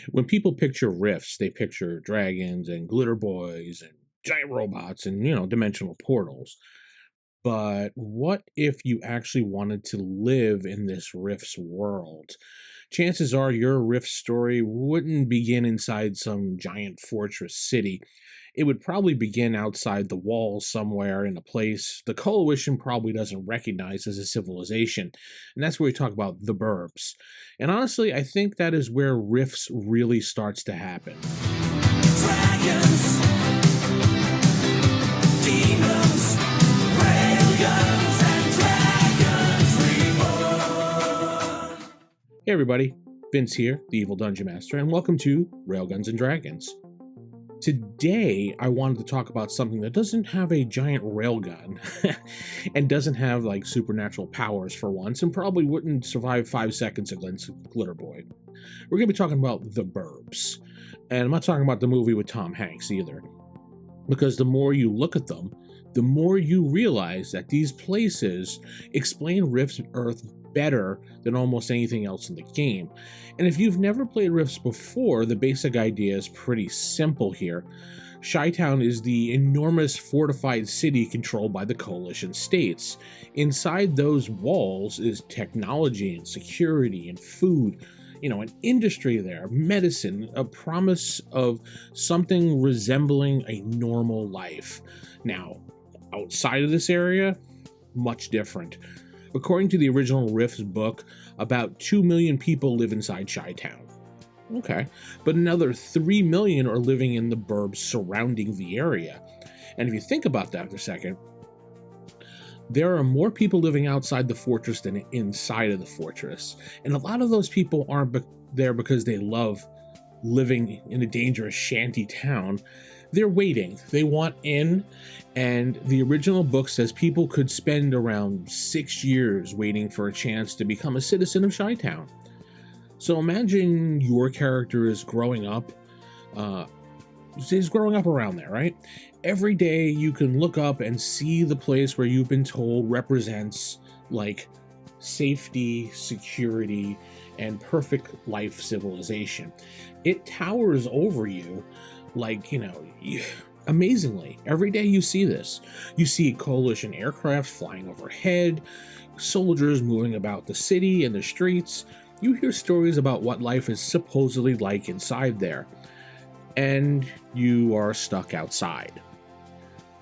When people picture rifts, they picture dragons and glitter boys and giant robots and, dimensional portals. But what if you actually wanted to live in this Rift's world? Chances are your Rift story wouldn't begin inside some giant fortress city. It would probably begin outside the walls somewhere in a place the Coalition probably doesn't recognize as a civilization. And that's where we talk about the Burbs. And honestly, I think that is where Rifts really starts to happen. Dragons, demons, railguns, and dragons reborn. Hey everybody, Vince here, the Evil Dungeon Master, and welcome to Railguns and Dragons. Today, I wanted to talk about something that doesn't have a giant railgun and doesn't have like supernatural powers for once, and probably wouldn't survive 5 seconds against Glitter Boy. We're going to be talking about the Burbs, and I'm not talking about the movie with Tom Hanks either, because the more you look at them, the more you realize that these places explain Rift's Earth better than almost anything else in the game. And if you've never played Rifts before, the basic idea is pretty simple here. Chi-Town is the enormous fortified city controlled by the Coalition states. Inside those walls is technology and security and food, an industry there, medicine, a promise of something resembling a normal life. Now, outside of this area, much different. According to the original Rifts book, about 2 million people live inside Chi-Town. Okay, but another 3 million are living in the burbs surrounding the area. And if you think about that for a second, there are more people living outside the fortress than inside of the fortress. And a lot of those people aren't there because they love living in a dangerous shanty town. They're waiting. They want in, and the original book says people could spend around 6 years waiting for a chance to become a citizen of Chi-Town. So imagine your character is growing up, around there, right? Every day you can look up and see the place where you've been told represents like safety, security, and perfect life civilization. It towers over you like, amazingly. Every day you see this. You see Coalition aircraft flying overhead, soldiers moving about the city and the streets. You hear stories about what life is supposedly like inside there. And you are stuck outside.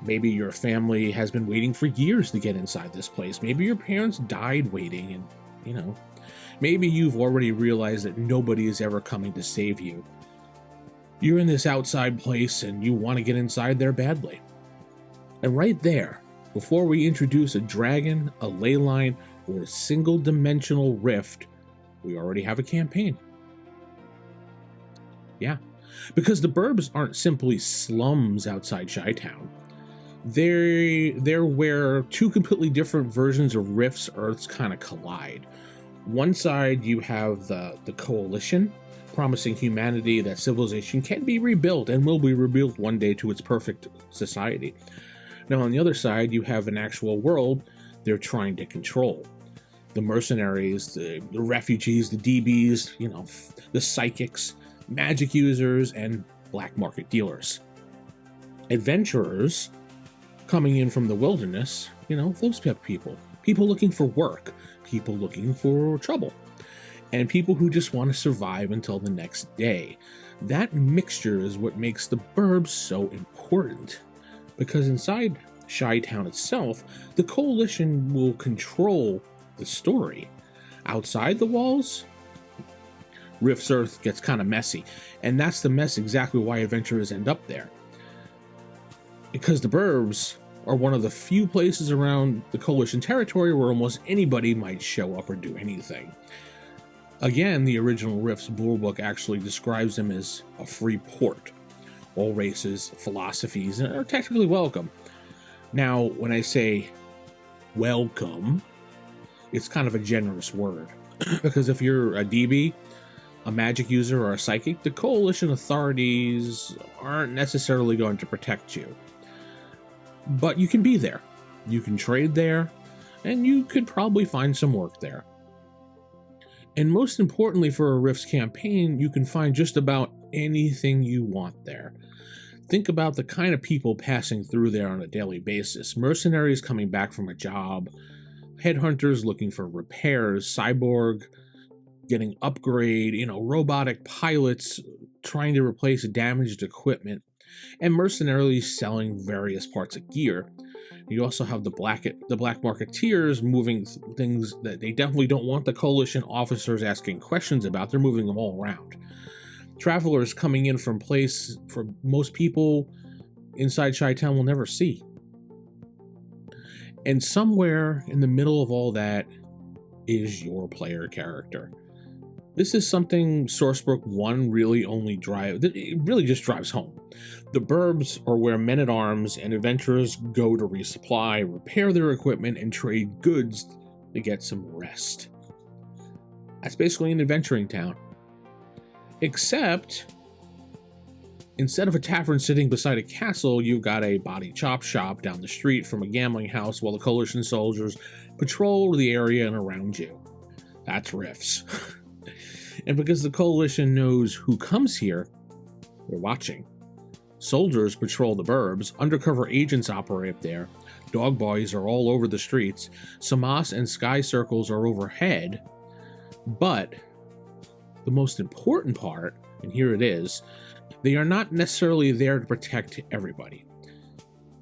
Maybe your family has been waiting for years to get inside this place. Maybe your parents died waiting and, maybe you've already realized that nobody is ever coming to save you. You're in this outside place and you want to get inside there badly. And right there, before we introduce a dragon, a ley line, or a single-dimensional rift, we already have a campaign. Yeah, because the Burbs aren't simply slums outside Chi-Town. They're where two completely different versions of Rift's Earths kind of collide. One side you have the Coalition, promising humanity that civilization can be rebuilt and will be rebuilt one day to its perfect society. Now on the other side, you have an actual world they're trying to control. The mercenaries, the refugees, the DBs, the psychics, magic users, and black market dealers. Adventurers coming in from the wilderness, those type of people looking for work, people looking for trouble, and people who just want to survive until the next day. That mixture is what makes the Burbs so important, because inside Chi-Town itself, the Coalition will control the story. Outside the walls, Rift's Earth gets kind of messy, and that's the mess exactly why adventurers end up there. Because the Burbs are one of the few places around the Coalition territory where almost anybody might show up or do anything. Again, the original Rifts rulebook actually describes them as a free port. All races, philosophies are technically welcome. Now, when I say welcome, it's kind of a generous word. Because if you're a DB, a magic user, or a psychic, the Coalition authorities aren't necessarily going to protect you. But you can be there. You can trade there, and you could probably find some work there. And most importantly, for a Rifts campaign, you can find just about anything you want there. Think about the kind of people passing through there on a daily basis. Mercenaries coming back from a job, headhunters looking for repairs, cyborg getting upgrade, robotic pilots trying to replace damaged equipment, and mercenaries selling various parts of gear. You also have the black marketeers moving things that they definitely don't want the coalition officers asking questions about. They're moving them all around. Travelers coming in from place for most people inside Chi-Town will never see. And somewhere in the middle of all that is your player character. This is something Sourcebook 1 really just drives home. The Burbs are where men-at-arms and adventurers go to resupply, repair their equipment, and trade goods to get some rest. That's basically an adventuring town. Except, instead of a tavern sitting beside a castle, you've got a body chop shop down the street from a gambling house while the Coalition soldiers patrol the area and around you. That's Rifts. And because the Coalition knows who comes here, they're watching. Soldiers patrol the Burbs, undercover agents operate there, dog boys are all over the streets, Samas and Sky Circles are overhead, but the most important part, and here it is, they are not necessarily there to protect everybody.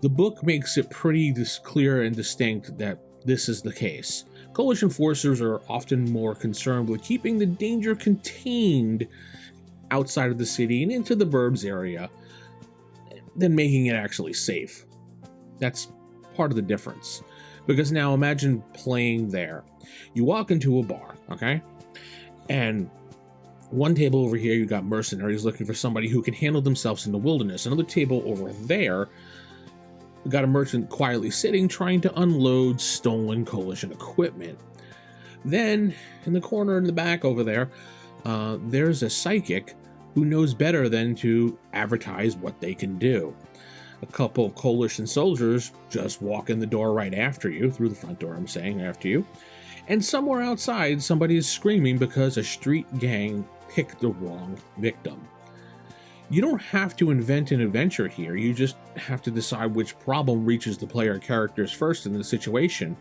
The book makes it pretty clear and distinct that this is the case. Coalition forces are often more concerned with keeping the danger contained outside of the city and into the Burbs area than making it actually safe. That's part of the difference. Because now imagine playing there. You walk into a bar, okay? And one table over here, you got mercenaries looking for somebody who can handle themselves in the wilderness. Another table over there, we got a merchant quietly sitting trying to unload stolen Coalition equipment. Then, in the corner in the back over there, there's a psychic who knows better than to advertise what they can do. A couple of Coalition soldiers just walk in the door right after you, through the front door I'm saying, after you. And somewhere outside, somebody is screaming because a street gang picked the wrong victim. You don't have to invent an adventure here, you just have to decide which problem reaches the player characters first in the situation.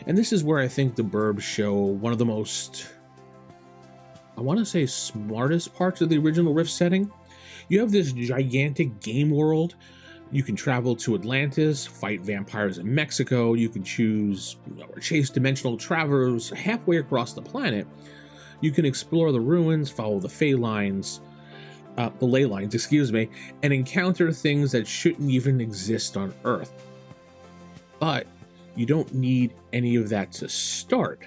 And this is where I think the Burbs show one of the most, I want to say, smartest parts of the original Rift setting. You have this gigantic game world. You can travel to Atlantis, fight vampires in Mexico, you can choose or chase dimensional travelers halfway across the planet. You can explore the ruins, follow the ley lines, and encounter things that shouldn't even exist on Earth. But you don't need any of that to start.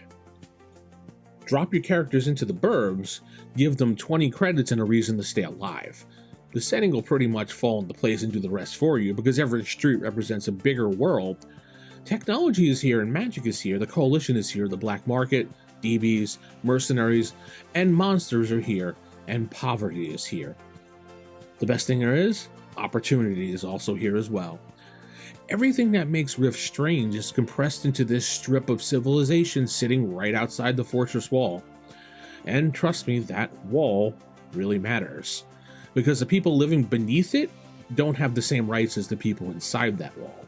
Drop your characters into the Burbs, give them 20 credits and a reason to stay alive. The setting will pretty much fall into place and do the rest for you, because every street represents a bigger world. Technology is here and magic is here, the Coalition is here, the black market, DBs, mercenaries, and monsters are here, and poverty is here. The best thing there is, opportunity is also here as well. Everything that makes Rift strange is compressed into this strip of civilization sitting right outside the fortress wall. And trust me, that wall really matters, because the people living beneath it don't have the same rights as the people inside that wall.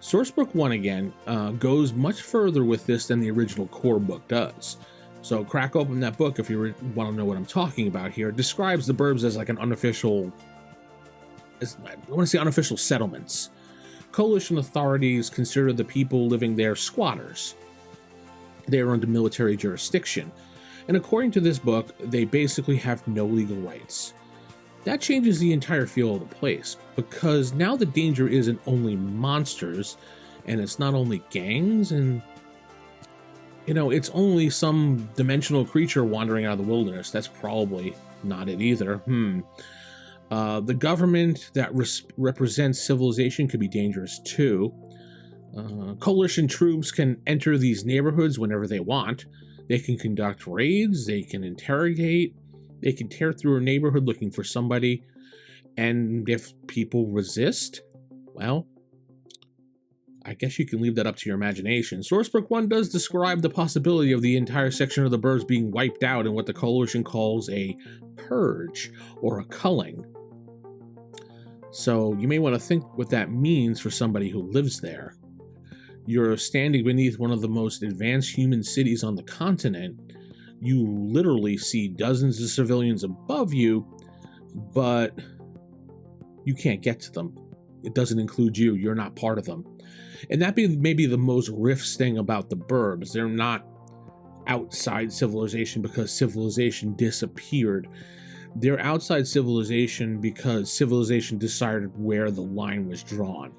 Sourcebook 1 again goes much further with this than the original core book does. So crack open that book if you want to know what I'm talking about here. It describes the Burbs as like an unofficial, I want to say unofficial settlements. Coalition authorities consider the people living there squatters. They are under military jurisdiction. And according to this book, they basically have no legal rights. That changes the entire feel of the place, because now the danger isn't only monsters, and it's not only gangs, and it's only some dimensional creature wandering out of the wilderness. That's probably not it either. The government that represents civilization could be dangerous too. Coalition troops can enter these neighborhoods whenever they want. They can conduct raids, they can interrogate, they can tear through a neighborhood looking for somebody, and if people resist, well, I guess you can leave that up to your imagination. Sourcebook 1 does describe the possibility of the entire section of the Burbs being wiped out in what the Coalition calls a purge, or a culling. So you may want to think what that means for somebody who lives there. You're standing beneath one of the most advanced human cities on the continent. You literally see dozens of civilians above you, but you can't get to them. It doesn't include you. You're not part of them. And that may be the most RIFTS thing about the Burbs. They're not outside civilization because civilization disappeared. They're outside civilization because civilization decided where the line was drawn.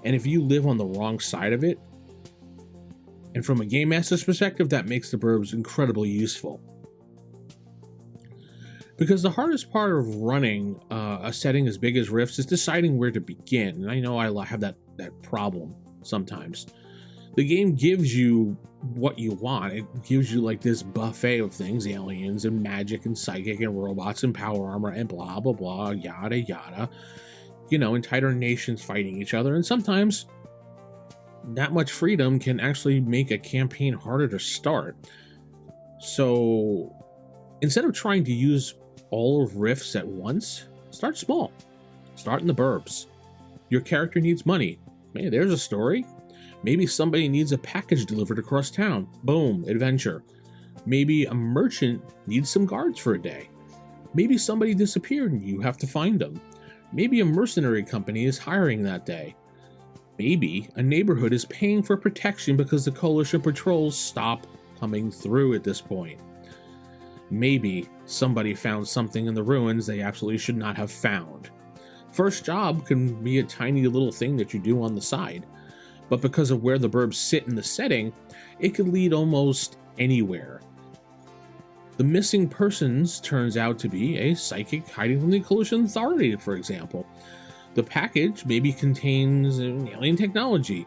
And if you live on the wrong side of it, and from a game master's perspective, that makes the Burbs incredibly useful. Because the hardest part of running a setting as big as RIFTS is deciding where to begin. And I know I have that problem sometimes. The game gives you what you want. It gives you like this buffet of things, aliens and magic and psychic and robots and power armor and blah, blah, blah, yada, yada. You know, entire nations fighting each other. And sometimes that much freedom can actually make a campaign harder to start. So instead of trying to use all of RIFTS at once, start small. Start in the Burbs. Your character needs money. Hey, there's a story. Maybe somebody needs a package delivered across town. Boom, adventure. Maybe a merchant needs some guards for a day. Maybe somebody disappeared and you have to find them. Maybe a mercenary company is hiring that day. Maybe a neighborhood is paying for protection because the Coalition patrols stop coming through at this point. Maybe somebody found something in the ruins they absolutely should not have found. First job can be a tiny little thing that you do on the side, but because of where the Burbs sit in the setting, it could lead almost anywhere. The missing persons turns out to be a psychic hiding from the Coalition Authority, for example. The package maybe contains alien technology.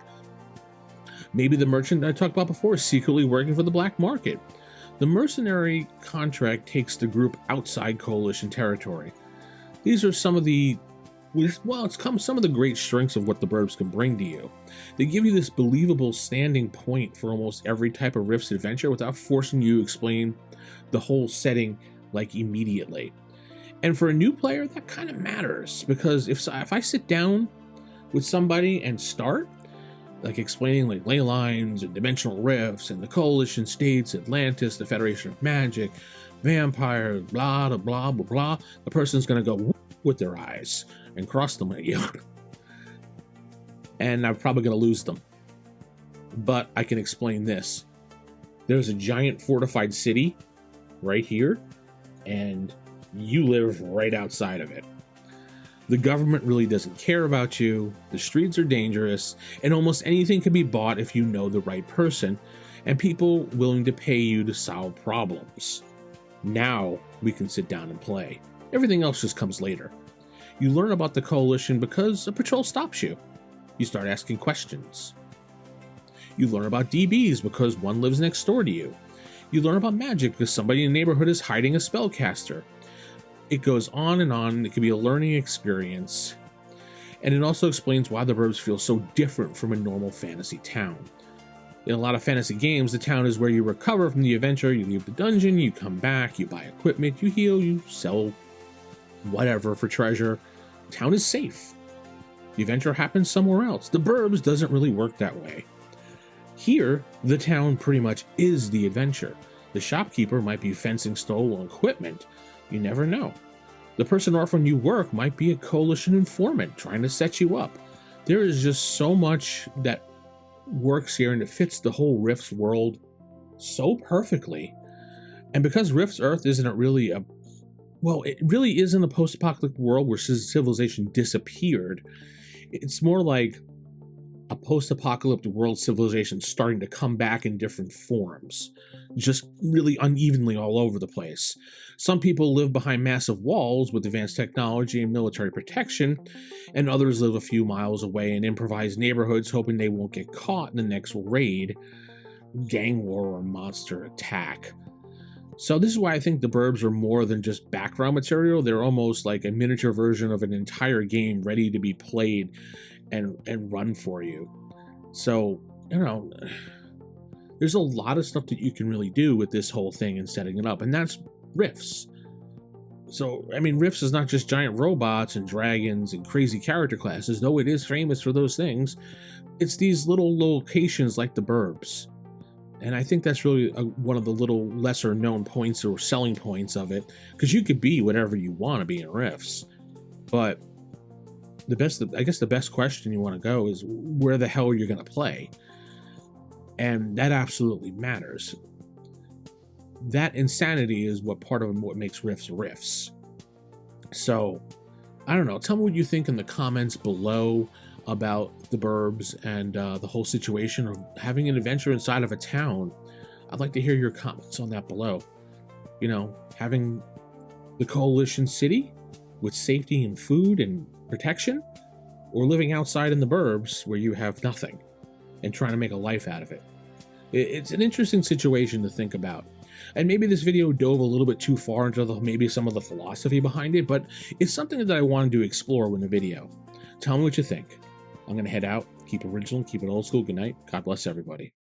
Maybe the merchant I talked about before is secretly working for the black market. The mercenary contract takes the group outside Coalition territory. These are some of the some of the great strengths of what the Burbs can bring to you. They give you this believable standing point for almost every type of RIFTS adventure without forcing you to explain the whole setting like immediately. And for a new player, that kind of matters, because if I sit down with somebody and start like explaining like ley lines and dimensional rifts and the Coalition states, Atlantis, the Federation of Magic, vampires, blah blah blah blah blah, the person's gonna go with their eyes and cross them at you. And I'm probably going to lose them. But I can explain this. There's a giant fortified city right here, and you live right outside of it. The government really doesn't care about you, the streets are dangerous, and almost anything can be bought if you know the right person, and people willing to pay you to solve problems. Now we can sit down and play. Everything else just comes later. You learn about the Coalition because a patrol stops you. You start asking questions. You learn about DBs because one lives next door to you. You learn about magic because somebody in the neighborhood is hiding a spellcaster. It goes on and on. It can be a learning experience. And it also explains why the Burbs feel so different from a normal fantasy town. In a lot of fantasy games, the town is where you recover from the adventure. You leave the dungeon, you come back, you buy equipment, you heal, you sell whatever for treasure. Town is safe. The adventure happens somewhere else. The Burbs doesn't really work that way. Here, the town pretty much is the adventure. The shopkeeper might be fencing stolen equipment. You never know. The person offering you work might be a Coalition informant trying to set you up. There is just so much that works here, and it fits the whole RIFTS world so perfectly. And because RIFTS Earth isn't really it really isn't a post-apocalyptic world where civilization disappeared. It's more like a post-apocalyptic world civilization starting to come back in different forms, just really unevenly all over the place. Some people live behind massive walls with advanced technology and military protection, and others live a few miles away in improvised neighborhoods hoping they won't get caught in the next raid, gang war, or monster attack. So this is why I think the Burbs are more than just background material. They're almost like a miniature version of an entire game ready to be played and run for you. So, you know, there's a lot of stuff that you can really do with this whole thing and setting it up, and that's RIFTS. So, I mean, RIFTS is not just giant robots and dragons and crazy character classes, though it is famous for those things. It's these little locations like the Burbs. And I think that's really one of the little lesser known points or selling points of it, because you could be whatever you want to be in RIFTS. But I guess the best question you want to go is where the hell you're going to play. And that absolutely matters. That insanity is what makes RIFTS RIFTS. So, I don't know. Tell me what you think in the comments below about the Burbs and the whole situation of having an adventure inside of a town. I'd like to hear your comments on that below. You know, having the coalition city with safety and food and protection, or living outside in the Burbs where you have nothing and trying to make a life out of it. It's an interesting situation to think about. And maybe this video dove a little bit too far into maybe some of the philosophy behind it, but it's something that I wanted to explore in the video. Tell me what you think. I'm going to head out. Keep it original, keep it old school. Good night. God bless everybody.